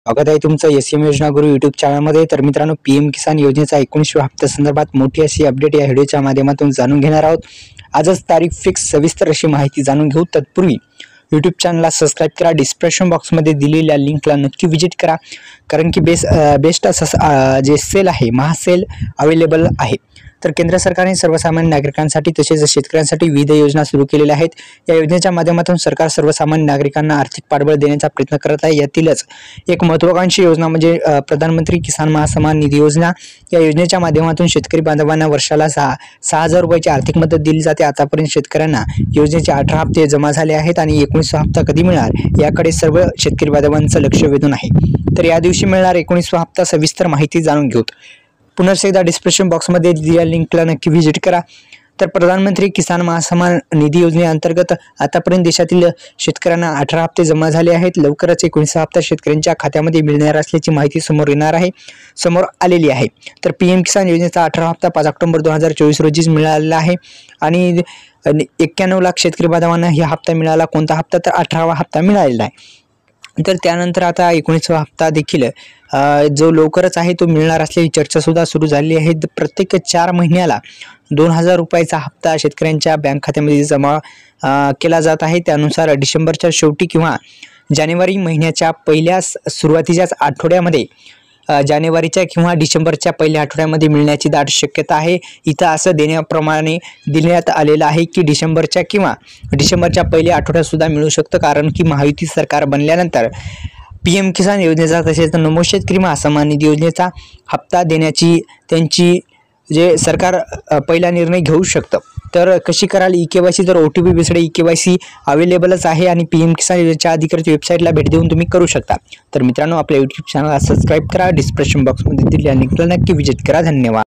स्वागत आहे तुमचं एसएम योजना गुरु यूट्यूब चॅनलमध्ये। तर मित्रांनो, पीएम किसान योजनेचा 19व्या हप्त्या संदर्भात मोठी अशी अपडेट या व्हिडिओच्या माध्यमातून जाणून घेणार आहोत। आजच तारीख फिक्स सविस्तर अशी माहिती जाणून घेऊ। तत्पूर्वी यूट्यूब चॅनलला सबस्क्राइब करा, डिस्क्रिप्शन बॉक्समध्ये दिलेल्या लिंकला नक्की विजिट करा, कारण की बेस्ट असं जे सेल आहे, महासेल अवेलेबल आहे। तर केंद्र सरकारने सर्वसामान्य नागरिकांसाठी तसेच शेतकऱ्यांसाठी विविध योजना सुरू केलेल्या आहेत। या योजनेच्या माध्यमातून सरकार सर्वसामान्य नागरिकांना आर्थिक पाठबळ देण्याचा प्रयत्न करत आहे। यातीलच एक महत्त्वाकांक्षी योजना म्हणजे प्रधानमंत्री किसान महासन्मान निधी योजना। या योजनेच्या माध्यमातून शेतकरी बांधवांना वर्षाला 6,000 रुपयाची आर्थिक मदत दिली जाते। आतापर्यंत शेतकऱ्यांना योजनेचे 18 हप्ते जमा झाले आहेत आणि 19वा हप्ता कधी मिळणार याकडे सर्व शेतकरी बांधवांचं लक्ष वेधून आहे। तर या दिवशी मिळणार 19वा हप्ता सविस्तर माहिती जाणून घेऊ। पुन्हा एकदा डिस्क्रिप्शन बॉक्समध्ये दिलेल्या लिंकला नक्की विजिट करा। तर प्रधानमंत्री किसान महासन्मान निधी योजनेअंतर्गत आतापर्यंत देशातील शेतकऱ्यांना 18 हप्ते जमा झाले आहेत। लवकरच 19वा हप्ता शेतकऱ्यांच्या खात्यामध्ये मिळणार असल्याची माहिती समोर आलेली आहे। तर पीएम किसान योजनेचा 18वा हप्ता 5 ऑक्टोबर 2024 रोजीच मिळालेला आहे आणि 91 लाख शेतकरी बांधवांना हा हप्ता मिळाला। कोणता हप्ता? तर 18वा हप्ता मिळालेला आहे। तर त्यानंतर आता 19वा हप्ता देखील जो लवकरच आहे तो मिळणार असल्याची चर्चा सुद्धा सुरू झाली आहे। प्रत्येक 4 महिन्याला 2,000 रुपयाचा हप्ता शेतकऱ्यांच्या बँक खात्यामध्ये जमा केला जात आहे। त्यानुसार डिसेंबरच्या शेवटी किंवा जानेवारी महिन्याच्या पहिल्या सुरुवातीच्याच आठवड्यामध्ये जानेवारीच्या किंवा डिसेंबरच्या पहिल्या आठवड्यामध्ये मिळण्याची दाट शक्यता आहे। इथं असं देण्यात आलेलं आहे की डिसेंबरच्या पहिल्या आठवड्यात सुद्धा मिळू शकतं, कारण की महायुती सरकार बनल्यानंतर पीएम किसान योजनेचा तसेच नमो शेतकरी महासन्मान निधी योजनेचा हप्ता देण्याची त्यांची जे सरकार पहिला निर्णय घेऊ शकतं। तर कशी कराल ई-केवायसी? तर OTP बेस्ड ई-केवायसी अवेलेबलच आहे आणि पीएम किसान योजनेच्या अधिकृत वेबसाईटला भेट देऊन तुम्ही करू शकता। तर मित्रांनो, आपल्या यूट्यूब चॅनलला सबस्क्राईब करा, डिस्क्रिप्शन बॉक्समध्ये दिलेल्या लिंकला नक्की विजिट करा। धन्यवाद।